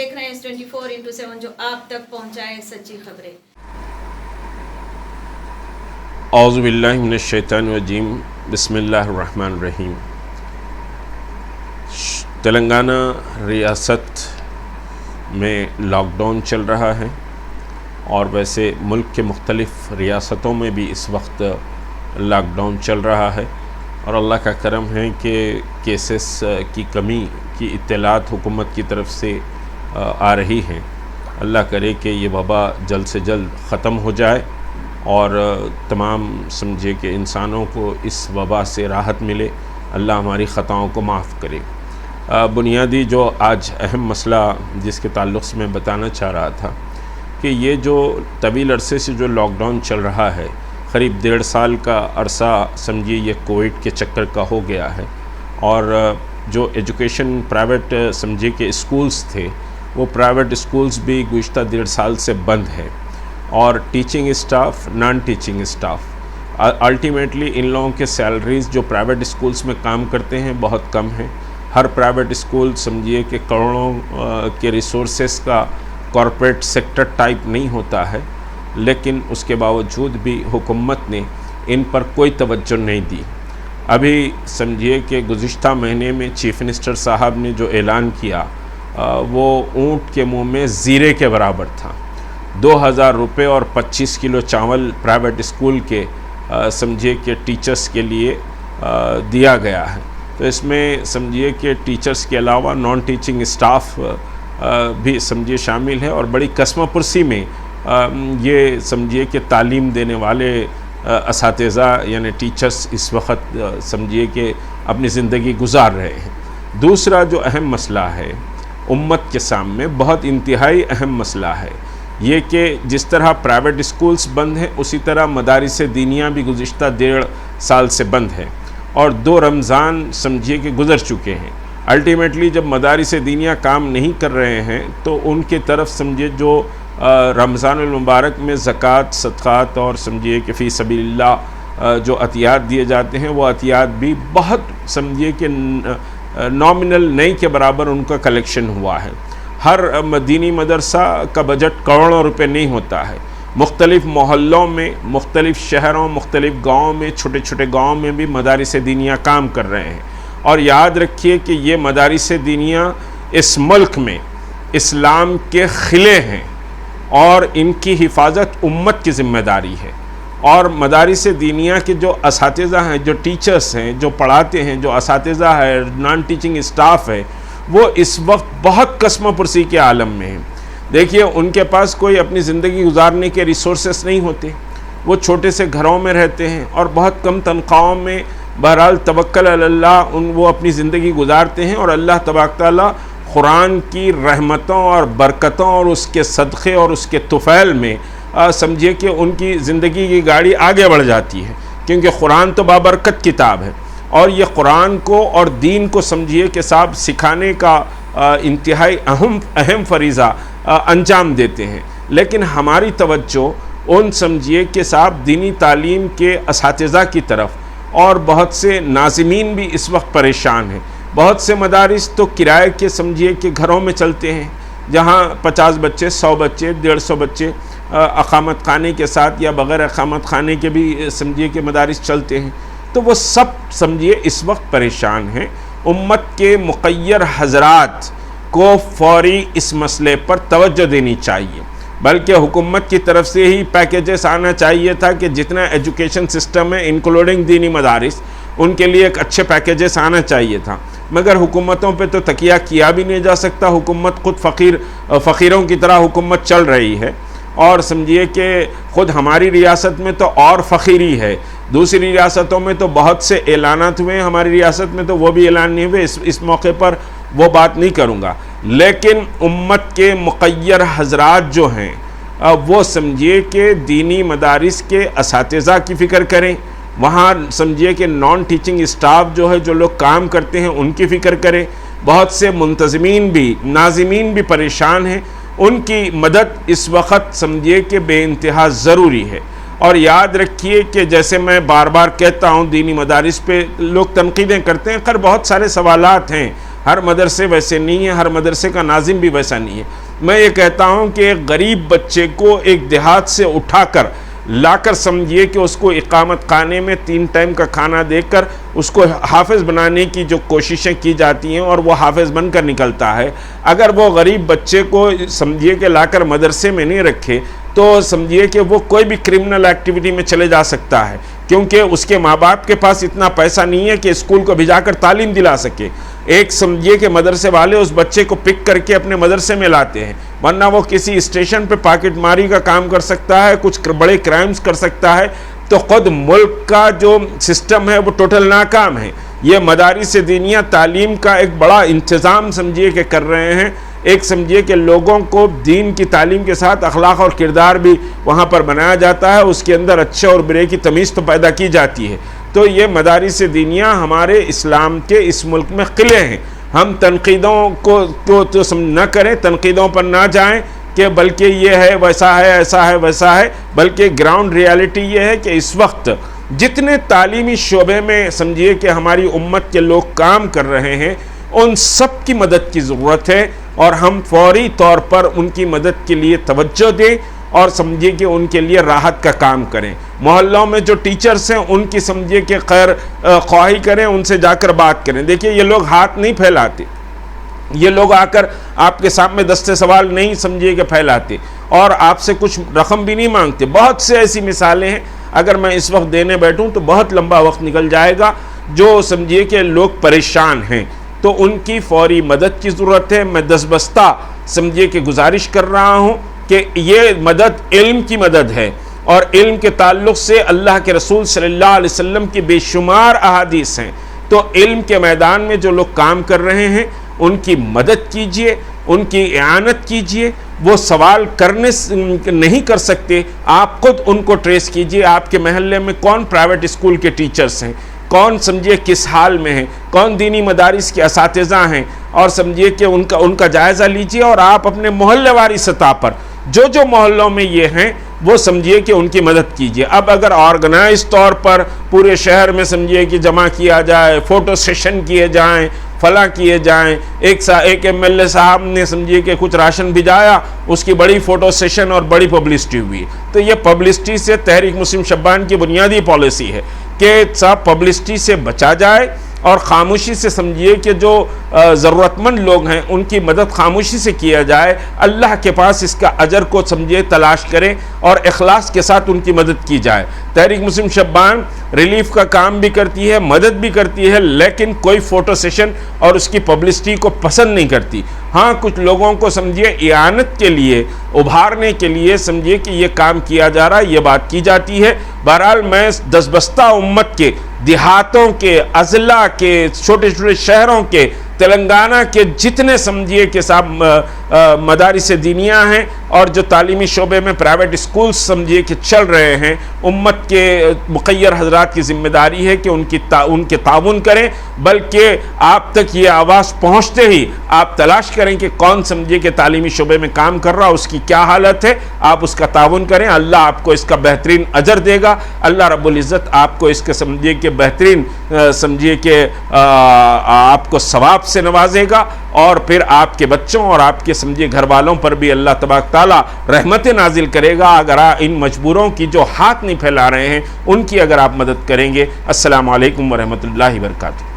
دیکھ رہے ہیں S24/7 جو آپ تک پہنچائے سچی خبریں۔ اعوذ باللہ من الشیطان الرجیم، بسم اللہ الرحمن الرحیم۔ تلنگانہ ریاست میں لاک ڈاؤن چل رہا ہے، اور ویسے ملک کے مختلف ریاستوں میں بھی اس وقت لاک ڈاؤن چل رہا ہے، اور اللہ کا کرم ہے کہ کیسز کی کمی کی اطلاعات حکومت کی طرف سے آ رہی ہیں۔ اللہ کرے کہ یہ وبا جلد سے جلد ختم ہو جائے اور تمام سمجھے کہ انسانوں کو اس وبا سے راحت ملے۔ اللہ ہماری خطاؤں کو معاف کرے۔ بنیادی جو آج اہم مسئلہ جس کے تعلق سے میں بتانا چاہ رہا تھا کہ یہ جو طویل عرصے سے جو لاک ڈاؤن چل رہا ہے، قریب 1.5 سال کا عرصہ سمجھیے یہ کووڈ کے چکر کا ہو گیا ہے، اور جو ایجوکیشن پرائیویٹ سمجھیے کہ اسکولز تھے، وہ پرائیویٹ اسکولز بھی گزشتہ 1.5 سال سے بند ہے، اور teaching staff, non teaching staff, ultimately ان لوگوں کے سیلریز جو پرائیویٹ اسکولز میں کام کرتے ہیں بہت کم ہیں۔ ہر پرائیویٹ اسکول سمجھیے کہ کروڑوں کے ریسورسز کا کارپوریٹ سیکٹر ٹائپ نہیں ہوتا ہے، لیکن اس کے باوجود بھی حکومت نے ان پر کوئی توجہ نہیں دی۔ ابھی سمجھیے کہ گزشتہ مہینے میں چیف منسٹر صاحب نے جو اعلان کیا وہ اونٹ کے منہ میں زیرے کے برابر تھا۔ 2000 روپے اور 25 کلو چاول پرائیویٹ اسکول کے سمجھیے کہ ٹیچرز کے لیے دیا گیا ہے۔ تو اس میں سمجھیے کہ ٹیچرز کے علاوہ نان ٹیچنگ اسٹاف بھی سمجھیے شامل ہے، اور بڑی قسم پرسی میں یہ سمجھیے کہ تعلیم دینے والے اساتذہ یعنی ٹیچرز اس وقت سمجھیے کہ اپنی زندگی گزار رہے ہیں۔ دوسرا جو اہم مسئلہ ہے امت کے سامنے، بہت انتہائی اہم مسئلہ ہے، یہ کہ جس طرح پرائیویٹ اسکولز بند ہیں اسی طرح مدارس دینیہ بھی گزشتہ 1.5 سال سے بند ہے، اور 2 رمضان سمجھیے کہ گزر چکے ہیں۔ الٹیمیٹلی جب مدارس دینیہ کام نہیں کر رہے ہیں تو ان کے طرف سمجھے جو رمضان المبارک میں زکوٰۃ، صدقات اور سمجھیے کہ فی سبیل اللہ جو عطیات دیے جاتے ہیں، وہ عطیات بھی بہت سمجھیے کہ نامنل نہیں کے برابر ان کا کلیکشن ہوا ہے۔ ہر دینی مدرسہ کا بجٹ کروڑوں روپے نہیں ہوتا ہے۔ مختلف محلوں میں، مختلف شہروں، مختلف گاؤں میں، چھوٹے چھوٹے گاؤں میں بھی مدارس دینیہ کام کر رہے ہیں، اور یاد رکھیے کہ یہ مدارس دینیہ اس ملک میں اسلام کے قلعے ہیں، اور ان کی حفاظت امت کی ذمہ داری ہے۔ اور مدارس دینیہ کے جو اساتذہ ہیں، جو ٹیچرز ہیں، جو پڑھاتے ہیں، جو اساتذہ ہے، نان ٹیچنگ اسٹاف ہے، وہ اس وقت بہت قسم پرسی کے عالم میں ہیں۔ دیکھیے ان کے پاس کوئی اپنی زندگی گزارنے کے ریسورسز نہیں ہوتے، وہ چھوٹے سے گھروں میں رہتے ہیں اور بہت کم تنخواہوں میں بہرحال توکل علی اللہ وہ اپنی زندگی گزارتے ہیں، اور اللہ تبارک تعالیٰ قرآن کی رحمتوں اور برکتوں اور اس کے صدقے اور اس کے طفیل میں سمجھیے کہ ان کی زندگی کی گاڑی آگے بڑھ جاتی ہے، کیونکہ قرآن تو بابرکت کتاب ہے، اور یہ قرآن کو اور دین کو سمجھیے کہ صاحب سکھانے کا انتہائی اہم فریضہ انجام دیتے ہیں۔ لیکن ہماری توجہ ان سمجھیے کہ صاحب دینی تعلیم کے اساتذہ کی طرف، اور بہت سے ناظمین بھی اس وقت پریشان ہیں۔ بہت سے مدارس تو کرائے کے سمجھیے کہ گھروں میں چلتے ہیں، جہاں 50 بچے، 100 بچے، 150 بچے اقامت خانے کے ساتھ یا بغیر اقامت خانے کے بھی سمجھیے کہ مدارس چلتے ہیں۔ تو وہ سب سمجھیے اس وقت پریشان ہیں۔ امت کے مقیر حضرات کو فوری اس مسئلے پر توجہ دینی چاہیے، بلکہ حکومت کی طرف سے ہی پیکیجز آنا چاہیے تھا کہ جتنا ایجوکیشن سسٹم ہے انکلوڈنگ دینی مدارس، ان کے لیے ایک اچھے پیکیجز آنا چاہیے تھا، مگر حکومتوں پہ تو تکیہ کیا بھی نہیں جا سکتا۔ حکومت خود فقیروں کی طرح حکومت چل رہی ہے، اور سمجھیے کہ خود ہماری ریاست میں تو اور فقیری ہے، دوسری ریاستوں میں تو بہت سے اعلانات ہوئے ہیں، ہماری ریاست میں تو وہ بھی اعلان نہیں ہوئے، اس موقع پر وہ بات نہیں کروں گا۔ لیکن امت کے مقیر حضرات جو ہیں وہ سمجھیے کہ دینی مدارس کے اساتذہ کی فکر کریں، وہاں سمجھیے کہ نان ٹیچنگ اسٹاف جو ہے، جو لوگ کام کرتے ہیں، ان کی فکر کریں۔ بہت سے منتظمین بھی، ناظمین بھی پریشان ہیں، ان کی مدد اس وقت سمجھیے کہ بے انتہا ضروری ہے۔ اور یاد رکھیے کہ جیسے میں بار بار کہتا ہوں، دینی مدارس پہ لوگ تنقیدیں کرتے ہیں، خیر بہت سارے سوالات ہیں ہر مدرسے ویسے نہیں ہیں، ہر مدرسے کا ناظم بھی ویسا نہیں ہے۔ میں یہ کہتا ہوں کہ ایک غریب بچے کو ایک دیہات سے اٹھا کر لا کر سمجھیے کہ اس کو اقامت خانے میں 3 ٹائم کا کھانا دے کر اس کو حافظ بنانے کی جو کوششیں کی جاتی ہیں اور وہ حافظ بن کر نکلتا ہے، اگر وہ غریب بچے کو سمجھیے کہ لا کر مدرسے میں نہیں رکھے تو سمجھیے کہ وہ کوئی بھی کرمنل ایکٹیویٹی میں چلے جا سکتا ہے، کیونکہ اس کے ماں باپ کے پاس اتنا پیسہ نہیں ہے کہ اسکول کو بھیجا کر تعلیم دلا سکے۔ ایک سمجھیے کہ مدرسے والے اس بچے کو پک کر کے اپنے مدرسے میں لاتے ہیں، ورنہ وہ کسی اسٹیشن پہ پاکٹ ماری کا کام کر سکتا ہے، کچھ بڑے کرائمز کر سکتا ہے، تو خود ملک کا جو سسٹم ہے وہ ٹوٹل ناکام ہے۔ یہ مدارس دینیہ تعلیم کا ایک بڑا انتظام سمجھیے کہ کر رہے ہیں، ایک سمجھیے کہ لوگوں کو دین کی تعلیم کے ساتھ اخلاق اور کردار بھی وہاں پر بنایا جاتا ہے، اس کے اندر اچھے اور برے کی تمیز تو پیدا کی جاتی ہے۔ تو یہ مدارس دینیہ ہمارے اسلام کے اس ملک میں قلعے ہیں۔ ہم تنقیدوں کو تو نہ کریں، تنقیدوں پر نہ جائیں کہ بلکہ یہ ہے ویسا ہے ایسا ہے ویسا ہے، بلکہ گراؤنڈ ریالٹی یہ ہے کہ اس وقت جتنے تعلیمی شعبے میں سمجھیے کہ ہماری امت کے لوگ کام کر رہے ہیں ان سب کی مدد کی ضرورت ہے، اور ہم فوری طور پر ان کی مدد کے لیے توجہ دیں اور سمجھیے کہ ان کے لیے راحت کا کام کریں۔ محلوں میں جو ٹیچرز ہیں ان کی سمجھیے کہ خیر خواہی کریں، ان سے جا کر بات کریں۔ دیکھیے یہ لوگ ہاتھ نہیں پھیلاتے، یہ لوگ آ کر آپ کے سامنے دستے سوال نہیں سمجھیے کہ پھیلاتے، اور آپ سے کچھ رقم بھی نہیں مانگتے۔ بہت سے ایسی مثالیں ہیں، اگر میں اس وقت دینے بیٹھوں تو بہت لمبا وقت نکل جائے گا، جو سمجھیے کہ لوگ پریشان ہیں تو ان کی فوری مدد کی ضرورت ہے۔ میں دستبستہ سمجھیے کہ گزارش کر رہا ہوں کہ یہ مدد علم کی مدد ہے، اور علم کے تعلق سے اللہ کے رسول صلی اللہ علیہ وسلم کی بے شمار احادیث ہیں۔ تو علم کے میدان میں جو لوگ کام کر رہے ہیں ان کی مدد کیجئے، ان کی اعانت کیجئے۔ وہ سوال کرنے نہیں کر سکتے، آپ خود ان کو ٹریس کیجئے۔ آپ کے محلے میں کون پرائیویٹ اسکول کے ٹیچرز ہیں، کون سمجھیے کس حال میں ہیں، کون دینی مدارس کے اساتذہ ہیں، اور سمجھیے کہ ان کا جائزہ لیجئے، اور آپ اپنے محلے واری سطح پر جو محلوں میں یہ ہیں وہ سمجھیے کہ ان کی مدد کیجئے۔ اب اگر آرگنائز طور پر پورے شہر میں سمجھیے کہ جمع کیا جائے، فوٹو سیشن کیے جائیں، فلاں کیے جائیں، ایک ایم ایل اے صاحب نے سمجھیے کہ کچھ راشن بھیجایا، اس کی بڑی فوٹو سیشن اور بڑی پبلسٹی ہوئی، تو یہ پبلسٹی سے تحریک مسلم شبان کی بنیادی پالیسی ہے کہ سب پبلسٹی سے بچا جائے، اور خاموشی سے سمجھیے کہ جو ضرورت مند لوگ ہیں ان کی مدد خاموشی سے کیا جائے۔ اللہ کے پاس اس کا اجر کو سمجھیے تلاش کریں اور اخلاص کے ساتھ ان کی مدد کی جائے۔ تحریک مسلم شبان ریلیف کا کام بھی کرتی ہے، مدد بھی کرتی ہے، لیکن کوئی فوٹو سیشن اور اس کی پبلسٹی کو پسند نہیں کرتی۔ ہاں کچھ لوگوں کو سمجھیے اعانت کے لیے، ابھارنے کے لیے سمجھیے کہ یہ کام کیا جا رہا ہے، یہ بات کی جاتی ہے۔ بہرحال میں دستبستہ امت کے، دیہاتوں کے، اضلاع کے، چھوٹے چھوٹے شہروں کے، تلنگانہ کے جتنے سمجھیے کہ صاحب مدارس دینیہ ہیں اور جو تعلیمی شعبے میں پرائیویٹ اسکولز سمجھیے کہ چل رہے ہیں، امت کے مخیر حضرات کی ذمہ داری ہے کہ ان کے تعاون کریں، بلکہ آپ تک یہ آواز پہنچتے ہی آپ تلاش کریں کہ کون سمجھیے کہ تعلیمی شعبے میں کام کر رہا، اس کی کیا حالت ہے، آپ اس کا تعاون کریں۔ اللہ آپ کو اس کا بہترین اجر دے گا، اللہ رب العزت آپ کو اس کے سمجھیے کہ بہترین سمجھیے کہ آپ کو ثواب سے نوازے گا، اور پھر آپ کے بچوں اور آپ کے سمجھیے گھر والوں پر بھی اللہ تبارک تعالیٰ رحمتیں نازل کرے گا اگر ان مجبوروں کی جو ہاتھ نہیں پھیلا رہے ہیں ان کی اگر آپ مدد کریں گے۔ السلام علیکم ورحمۃ اللہ وبرکاتہ۔